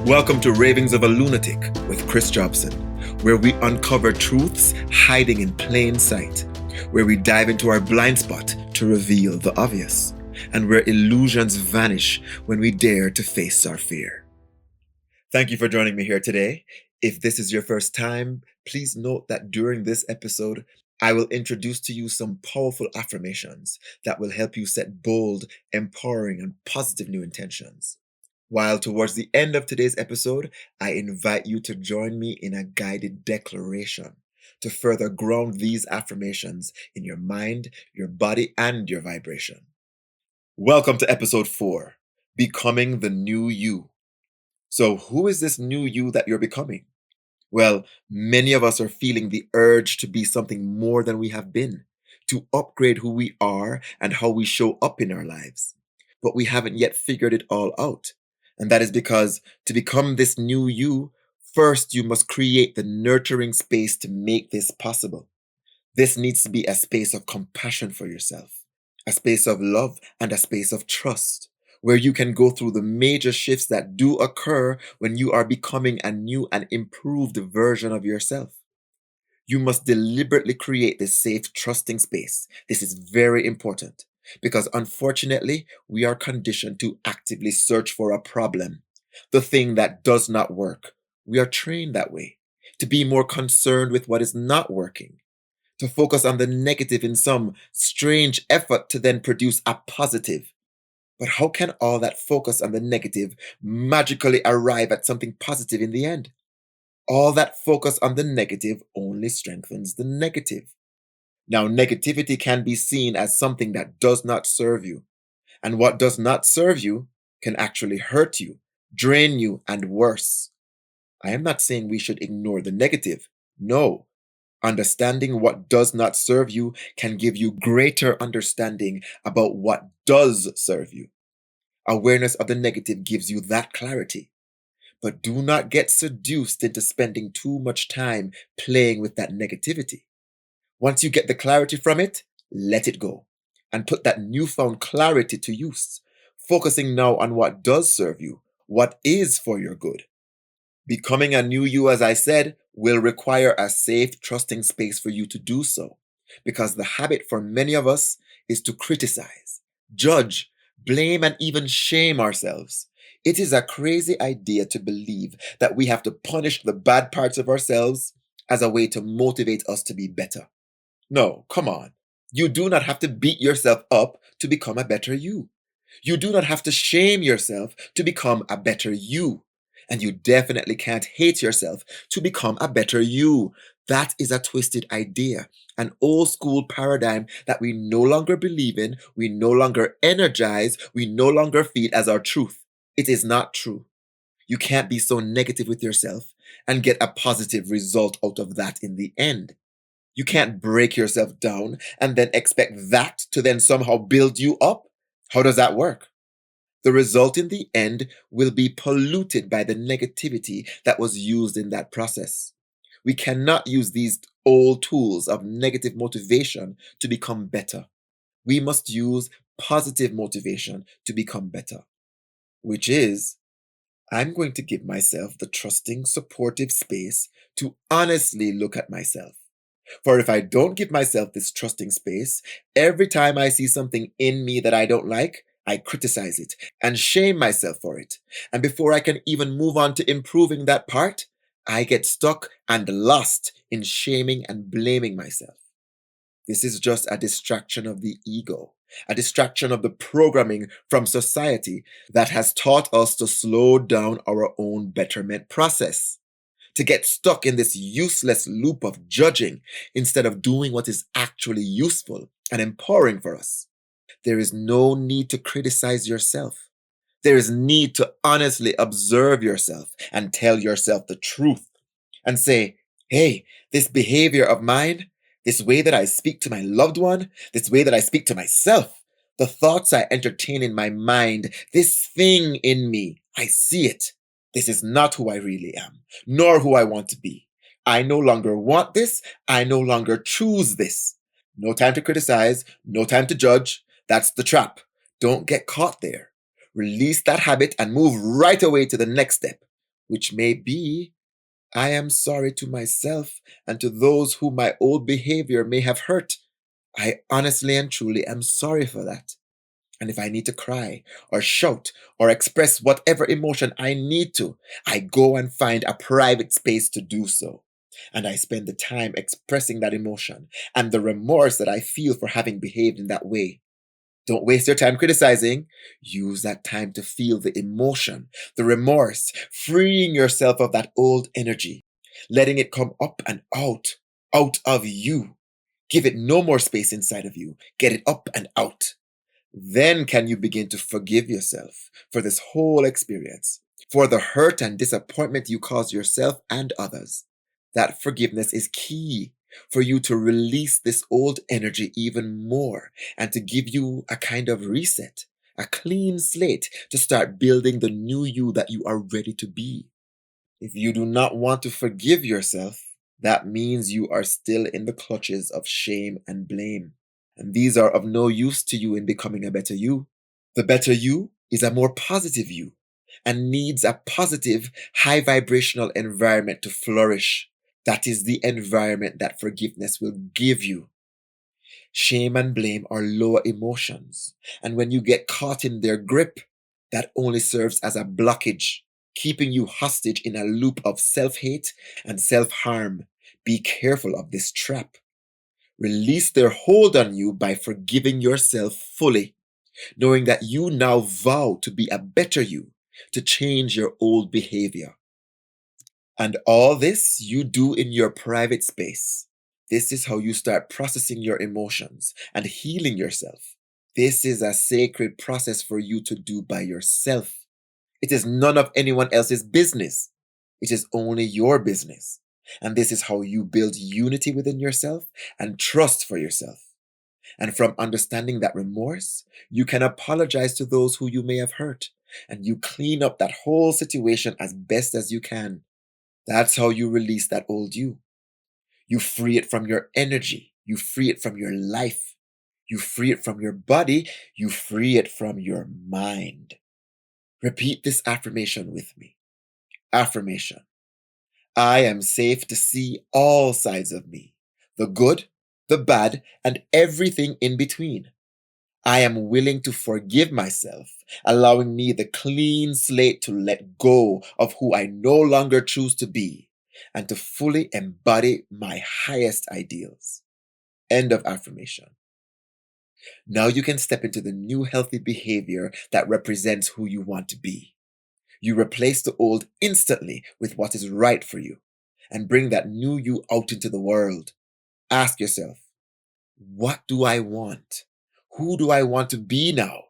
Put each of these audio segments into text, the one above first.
Welcome to Ravings of a Lunatic with Kris Jobson, where we uncover truths hiding in plain sight, where we dive into our blind spot to reveal the obvious, and where illusions vanish when we dare to face our fear. Thank you for joining me here today. If this is your first time, please note that during this episode, I will introduce to you some powerful affirmations that will help you set bold, empowering, and positive new intentions. While towards the end of today's episode, I invite you to join me in a guided declaration to further ground these affirmations in your mind, your body, and your vibration. Welcome to episode 4, Becoming the New You. So who is this new you that you're becoming? Well, many of us are feeling the urge to be something more than we have been, to upgrade who we are and how we show up in our lives. But we haven't yet figured it all out. And that is because to become this new you, first you must create the nurturing space to make this possible. This needs to be a space of compassion for yourself, a space of love, and a space of trust, where you can go through the major shifts that do occur when you are becoming a new and improved version of yourself. You must deliberately create this safe, trusting space. This is very important because unfortunately, we are conditioned to actively search for a problem, the thing that does not work. We are trained that way, to be more concerned with what is not working, to focus on the negative in some strange effort to then produce a positive. But how can all that focus on the negative magically arrive at something positive in the end? All that focus on the negative only strengthens the negative. Now, negativity can be seen as something that does not serve you. And what does not serve you can actually hurt you, drain you, and worse. I am not saying we should ignore the negative. No. Understanding what does not serve you can give you greater understanding about what does serve you. Awareness of the negative gives you that clarity. But do not get seduced into spending too much time playing with that negativity. Once you get the clarity from it, let it go and put that newfound clarity to use, focusing now on what does serve you, what is for your good. Becoming a new you, as I said, will require a safe, trusting space for you to do so, because the habit for many of us is to criticize, judge, blame, and even shame ourselves. It is a crazy idea to believe that we have to punish the bad parts of ourselves as a way to motivate us to be better. No, come on. You do not have to beat yourself up to become a better you. You do not have to shame yourself to become a better you. And you definitely can't hate yourself to become a better you. That is a twisted idea, an old school paradigm that we no longer believe in, we no longer energize, we no longer feed as our truth. It is not true. You can't be so negative with yourself and get a positive result out of that in the end. You can't break yourself down and then expect that to then somehow build you up. How does that work? The result in the end will be polluted by the negativity that was used in that process. We cannot use these old tools of negative motivation to become better. We must use positive motivation to become better, which is, I'm going to give myself the trusting, supportive space to honestly look at myself. For if I don't give myself this trusting space, every time I see something in me that I don't like, I criticize it and shame myself for it. And before I can even move on to improving that part, I get stuck and lost in shaming and blaming myself. This is just a distraction of the ego, a distraction of the programming from society that has taught us to slow down our own betterment process, to get stuck in this useless loop of judging instead of doing what is actually useful and empowering for us. There is no need to criticize yourself. There is need to honestly observe yourself and tell yourself the truth and say, hey, this behavior of mine, this way that I speak to my loved one, this way that I speak to myself, the thoughts I entertain in my mind, this thing in me, I see it. This is not who I really am, nor who I want to be. I no longer want this. I no longer choose this. No time to criticize, no time to judge. That's the trap. Don't get caught there. Release that habit and move right away to the next step. which may be, I am sorry to myself and to those whom my old behavior may have hurt. I honestly and truly am sorry for that. And if I need to cry or shout or express whatever emotion I need to, I go and find a private space to do so. And I spend the time expressing that emotion and the remorse that I feel for having behaved in that way. Don't waste your time criticizing. Use that time to feel the emotion, the remorse, freeing yourself of that old energy, letting it come up and out of you. Give it no more space inside of you. Get it up and out. Then can you begin to forgive yourself for this whole experience, for the hurt and disappointment you caused yourself and others. That forgiveness is key for you to release this old energy even more and to give you a kind of reset, a clean slate to start building the new you that you are ready to be. If you do not want to forgive yourself, that means you are still in the clutches of shame and blame. And these are of no use to you in becoming a better you. The better you is a more positive you and needs a positive, high vibrational environment to flourish. That is the environment that forgiveness will give you. Shame and blame are lower emotions, and when you get caught in their grip, that only serves as a blockage, keeping you hostage in a loop of self-hate and self-harm. Be careful of this trap. Release their hold on you by forgiving yourself fully, knowing that you now vow to be a better you, to change your old behavior. And all this you do in your private space. This is how you start processing your emotions and healing yourself. This is a sacred process for you to do by yourself. It is none of anyone else's business. It is only your business. And this is how you build unity within yourself and trust for yourself. And from understanding that remorse, you can apologize to those who you may have hurt, and you clean up that whole situation as best as you can. That's how you release that old you. You free it from your energy. You free it from your life. You free it from your body. You free it from your mind. Repeat this affirmation with me. Affirmation. I am safe to see all sides of me, the good, the bad, and everything in between. I am willing to forgive myself, allowing me the clean slate to let go of who I no longer choose to be and to fully embody my highest ideals. End of affirmation. Now you can step into the new healthy behavior that represents who you want to be. You replace the old instantly with what is right for you and bring that new you out into the world. Ask yourself, what do I want? Who do I want to be now?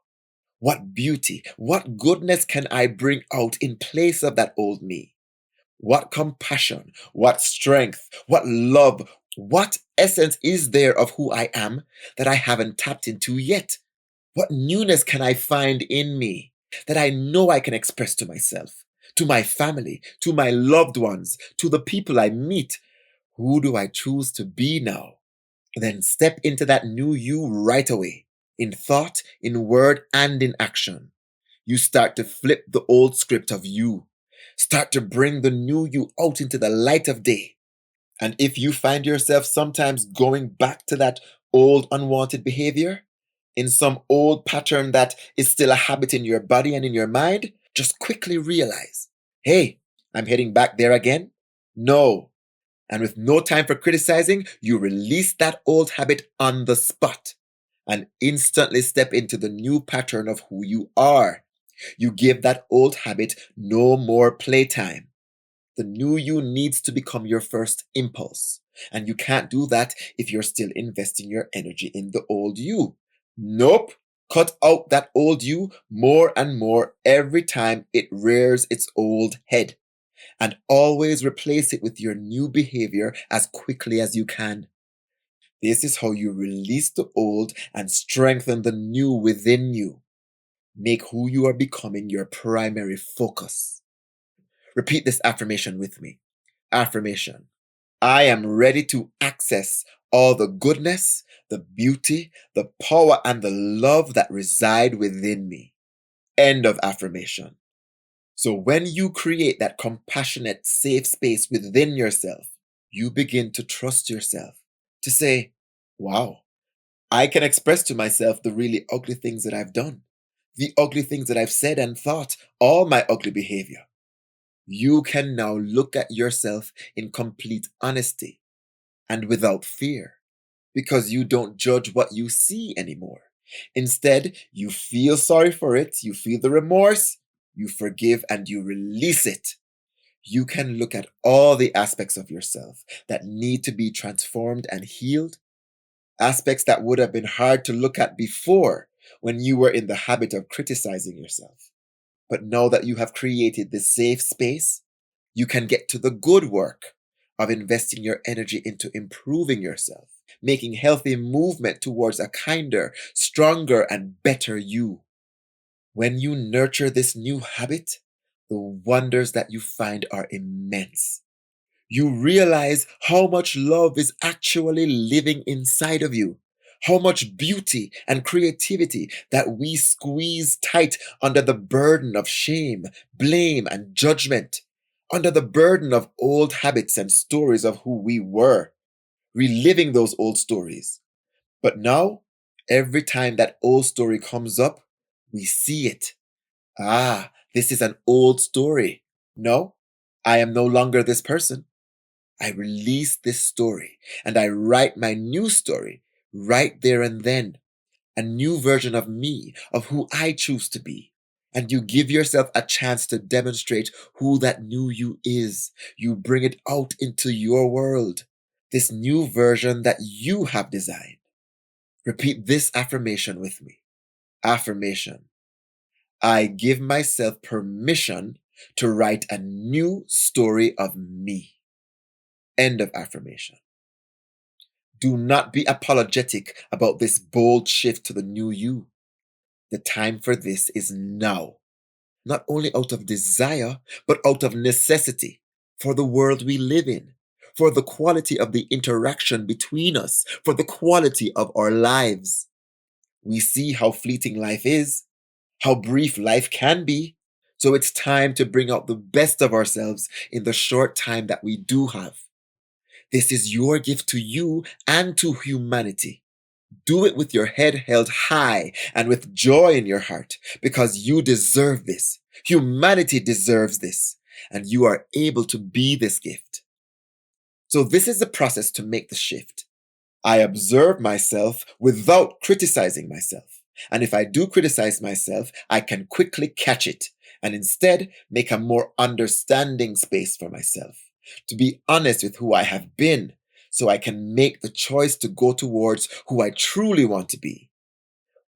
What beauty, what goodness can I bring out in place of that old me? What compassion, what strength, what love, what essence is there of who I am that I haven't tapped into yet? What newness can I find in me that I know I can express to myself, to my family, to my loved ones, to the people I meet? Who do I choose to be now? Then step into that new you right away, in thought, in word, and in action. You start to flip the old script of you. Start to bring the new you out into the light of day. And if you find yourself sometimes going back to that old unwanted behavior, in some old pattern that is still a habit in your body and in your mind, just quickly realize, hey, I'm heading back there again? No. And with no time for criticizing, you release that old habit on the spot and instantly step into the new pattern of who you are. You give that old habit no more playtime. The new you needs to become your first impulse. And you can't do that if you're still investing your energy in the old you. Nope. Cut out that old you more and more every time it rears its old head. And always replace it with your new behavior as quickly as you can. This is how you release the old and strengthen the new within you. Make who you are becoming your primary focus. Repeat this affirmation with me. Affirmation. I am ready to access all the goodness, the beauty, the power, and the love that reside within me. End of affirmation. So when you create that compassionate, safe space within yourself, you begin to trust yourself to say, wow, I can express to myself the really ugly things that I've done, the ugly things that I've said and thought, all my ugly behavior. You can now look at yourself in complete honesty and without fear because you don't judge what you see anymore. Instead, you feel sorry for it, you feel the remorse, you forgive, and you release it. You can look at all the aspects of yourself that need to be transformed and healed, aspects that would have been hard to look at before when you were in the habit of criticizing yourself. But now that you have created this safe space, you can get to the good work of investing your energy into improving yourself, making healthy movement towards a kinder, stronger, and better you. When you nurture this new habit, the wonders that you find are immense. You realize how much love is actually living inside of you, how much beauty and creativity that we squeeze tight under the burden of shame, blame, and judgment, under the burden of old habits and stories of who we were, reliving those old stories. But now, every time that old story comes up, we see it. Ah, this is an old story. No, I am no longer this person. I release this story and I write my new story right there and then. A new version of me, of who I choose to be. And you give yourself a chance to demonstrate who that new you is. You bring it out into your world. This new version that you have designed. Repeat this affirmation with me. Affirmation. I give myself permission to write a new story of me. End of affirmation. Do not be apologetic about this bold shift to the new you. The time for this is now. Not only out of desire, but out of necessity for the world we live in, for the quality of the interaction between us, for the quality of our lives. We see how fleeting life is, how brief life can be. So it's time to bring out the best of ourselves in the short time that we do have. This is your gift to you and to humanity. Do it with your head held high and with joy in your heart because you deserve this. Humanity deserves this. And you are able to be this gift. So this is the process to make the shift. I observe myself without criticizing myself. And if I do criticize myself, I can quickly catch it and instead make a more understanding space for myself. To be honest with who I have been so I can make the choice to go towards who I truly want to be.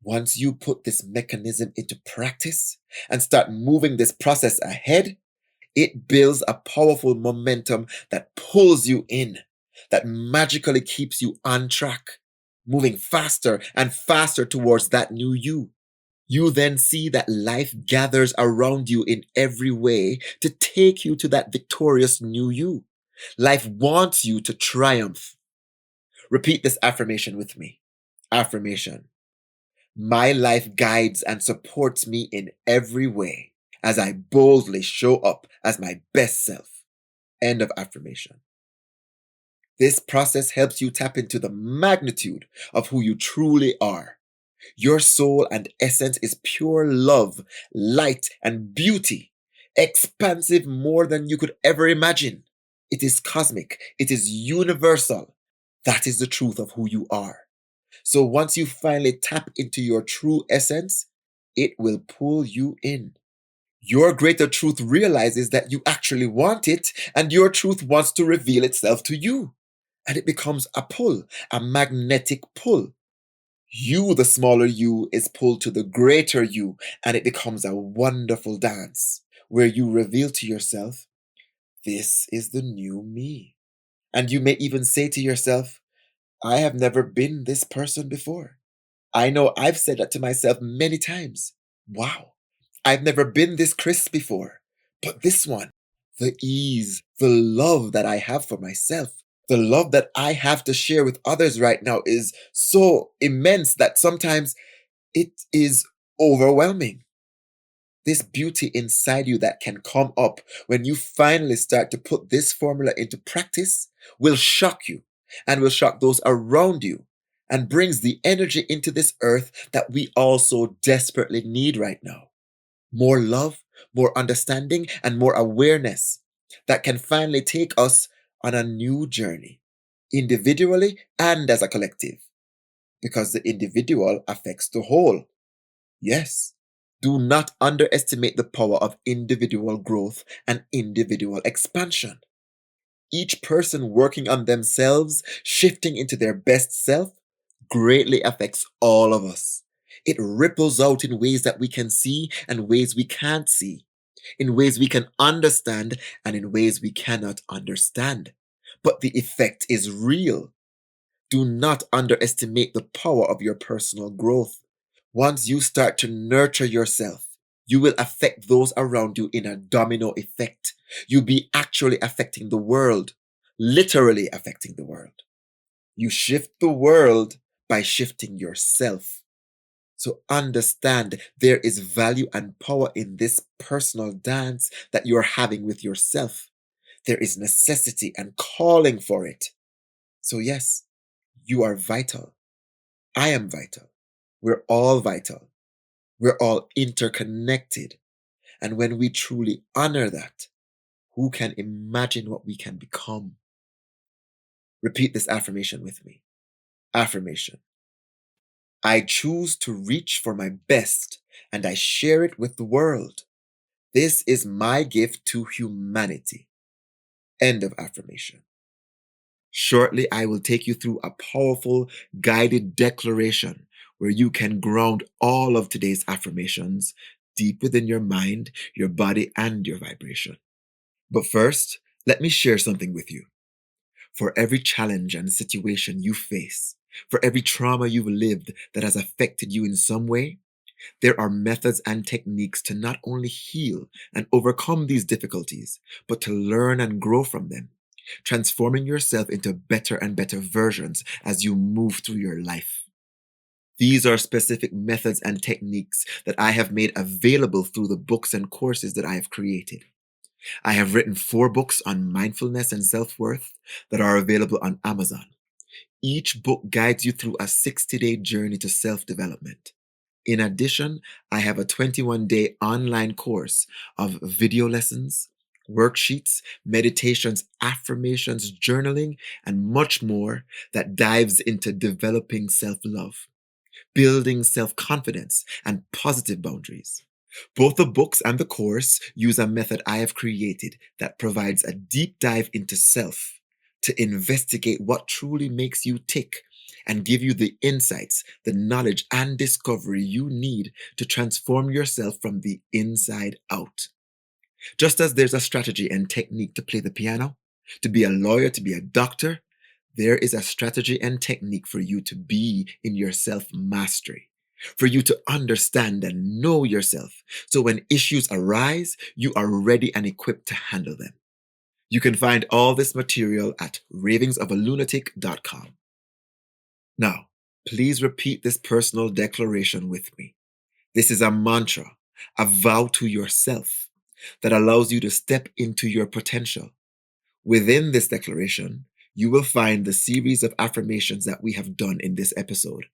Once you put this mechanism into practice and start moving this process ahead, it builds a powerful momentum that pulls you in, that magically keeps you on track, moving faster and faster towards that new you. You then see that life gathers around you in every way to take you to that victorious new you. Life wants you to triumph. Repeat this affirmation with me. Affirmation. My life guides and supports me in every way as I boldly show up as my best self. End of affirmation. This process helps you tap into the magnitude of who you truly are. Your soul and essence is pure love, light, and beauty, expansive more than you could ever imagine. It is cosmic. It is universal. That is the truth of who you are. So once you finally tap into your true essence, it will pull you in. Your greater truth realizes that you actually want it, and your truth wants to reveal itself to you. And it becomes a pull, a magnetic pull. You, the smaller you, is pulled to the greater you, and it becomes a wonderful dance where you reveal to yourself, this is the new me. And you may even say to yourself, I have never been this person before. I know I've said that to myself many times. Wow, I've never been this Kris before. But this one, the ease, the love that I have for myself, the love that I have to share with others right now is so immense that sometimes it is overwhelming. This beauty inside you that can come up when you finally start to put this formula into practice will shock you and will shock those around you and brings the energy into this earth that we all so desperately need right now. More love, more understanding, and more awareness that can finally take us on a new journey, individually and as a collective, because the individual affects the whole. Yes, do not underestimate the power of individual growth and individual expansion. Each person working on themselves, shifting into their best self, greatly affects all of us. It ripples out in ways that we can see and ways we can't see, in ways we can understand and in ways we cannot understand. But the effect is real. Do not underestimate the power of your personal growth. Once you start to nurture yourself, you will affect those around you in a domino effect. You'll be actually affecting the world, literally affecting the world. You shift the world by shifting yourself. So understand there is value and power in this personal dance that you're having with yourself. There is necessity and calling for it. So yes, you are vital. I am vital. We're all vital. We're all interconnected. And when we truly honor that, who can imagine what we can become? Repeat this affirmation with me. Affirmation. I choose to reach for my best and I share it with the world. This is my gift to humanity. End of affirmation. Shortly, I will take you through a powerful guided declaration where you can ground all of today's affirmations deep within your mind, your body, and your vibration. But first, let me share something with you. For every challenge and situation you face, for every trauma you've lived that has affected you in some way, there are methods and techniques to not only heal and overcome these difficulties, but to learn and grow from them, transforming yourself into better and better versions as you move through your life. These are specific methods and techniques that I have made available through the books and courses that I have created. I have written 4 books on mindfulness and self-worth that are available on Amazon. Each book guides you through a 60-day journey to self-development. In addition, I have a 21-day online course of video lessons, worksheets, meditations, affirmations, journaling, and much more that dives into developing self-love, building self-confidence, and positive boundaries. Both the books and the course use a method I have created that provides a deep dive into self to investigate what truly makes you tick and give you the insights, the knowledge, and discovery you need to transform yourself from the inside out. Just as there's a strategy and technique to play the piano, to be a lawyer, to be a doctor, there is a strategy and technique for you to be in your self-mastery, for you to understand and know yourself. So when issues arise, you are ready and equipped to handle them. You can find all this material at ravingsofalunatic.com. Now, please repeat this personal declaration with me. This is a mantra, a vow to yourself that allows you to step into your potential. Within this declaration, you will find the series of affirmations that we have done in this episode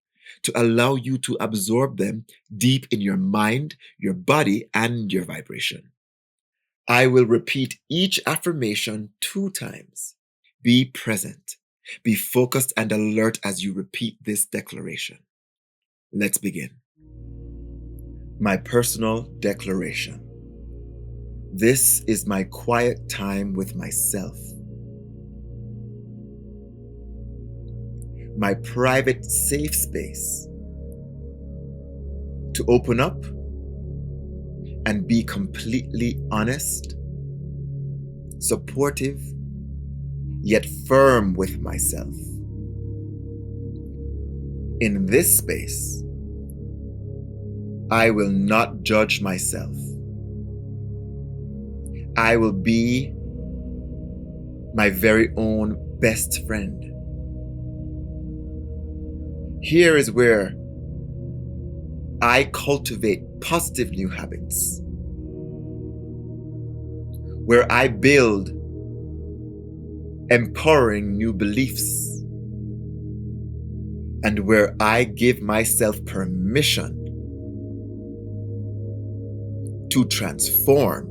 to allow you to absorb them deep in your mind, your body, and your vibration. I will repeat each affirmation 2 times. Be present. Be focused and alert as you repeat this declaration. Let's begin. My personal declaration. This is my quiet time with myself. My private safe space to open up and be completely honest, supportive, yet firm with myself. In this space, I will not judge myself. I will be my very own best friend. Here is where I cultivate positive new habits where I build empowering new beliefs, and where I give myself permission to transform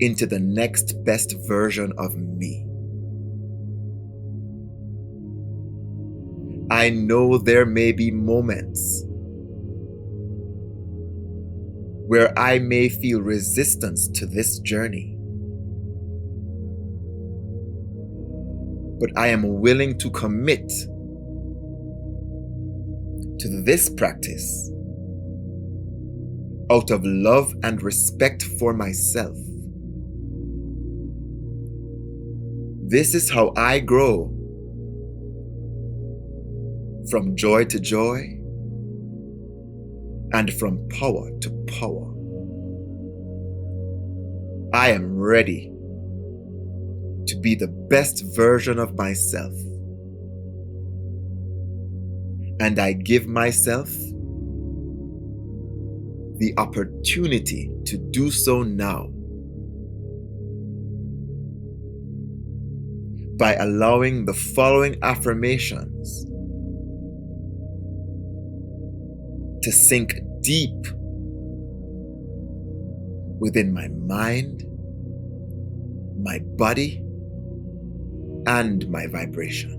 into the next best version of me. I know there may be moments where I may feel resistance to this journey, but I am willing to commit to this practice out of love and respect for myself. This is how I grow from joy to joy and from power to power. I am ready to be the best version of myself, and I give myself the opportunity to do so now by allowing the following affirmations to sink deep within my mind, my body, and my vibration.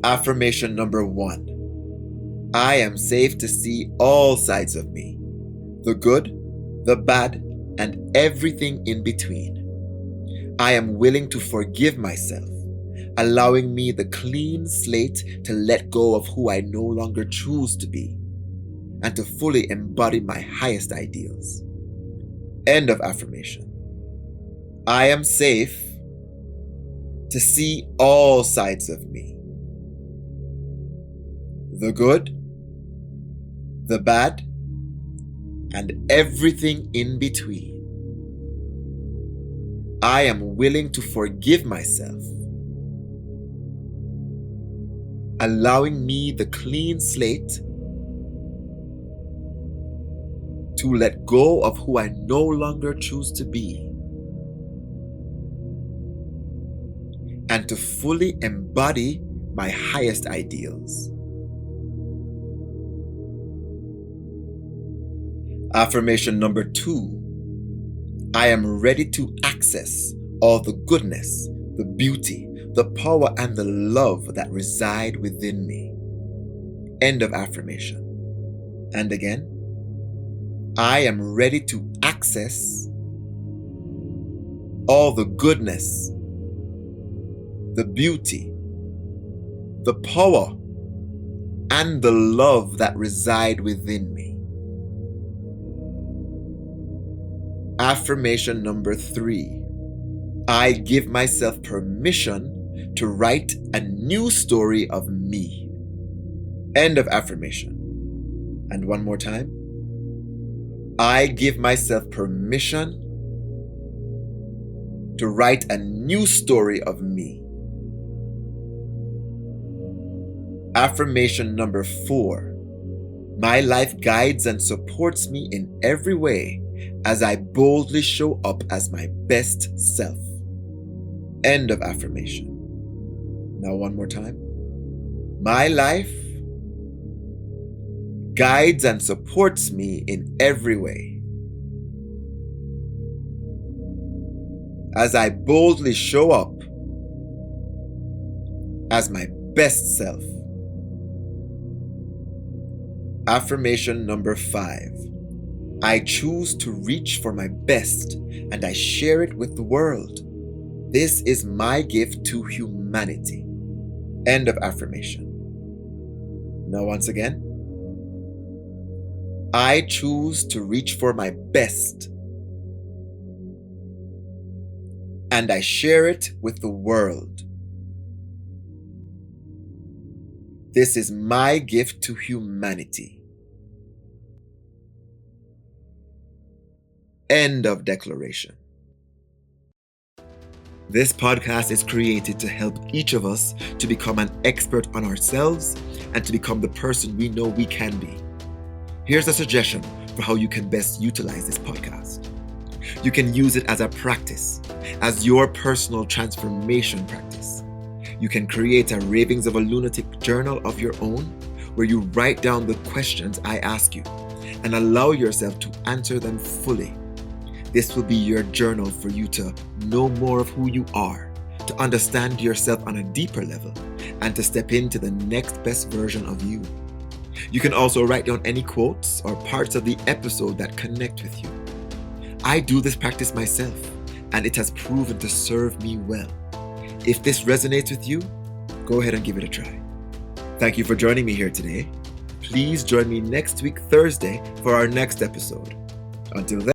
Affirmation number 1. I am safe to see all sides of me, the good, the bad, and everything in between. I am willing to forgive myself, allowing me the clean slate to let go of who I no longer choose to be, and to fully embody my highest ideals. End of affirmation. I am safe to see all sides of me, the good, the bad, and everything in between. I am willing to forgive myself, allowing me the clean slate to let go of who I no longer choose to be, and to fully embody my highest ideals. Affirmation number 2. I am ready to access all the goodness, the beauty, the power, and the love that reside within me. End of affirmation. And again, I am ready to access all the goodness, the beauty, the power, and the love that reside within me. Affirmation number 3. I give myself permission to write a new story of me. End of affirmation. And one more time. I give myself permission to write a new story of me. Affirmation number 4. My life guides and supports me in every way as I boldly show up as my best self. End of affirmation. Now one more time. My life guides and supports me in every way as I boldly show up as my best self. Affirmation number 5. I choose to reach for my best and I share it with the world. This is my gift to humanity. End of affirmation. Now once again. I choose to reach for my best and I share it with the world. This is my gift to humanity. End of declaration. This podcast is created to help each of us to become an expert on ourselves and to become the person we know we can be. Here's a suggestion for how you can best utilize this podcast. You can use it as a practice, as your personal transformation practice. You can create a Ravings of a Lunatic journal of your own, where you write down the questions I ask you and allow yourself to answer them fully. This will be your journal for you to know more of who you are, to understand yourself on a deeper level, and to step into the next best version of you. You can also write down any quotes or parts of the episode that connect with you. I do this practice myself, and it has proven to serve me well. If this resonates with you, go ahead and give it a try. Thank you for joining me here today. Please join me next week, Thursday, for our next episode. Until then,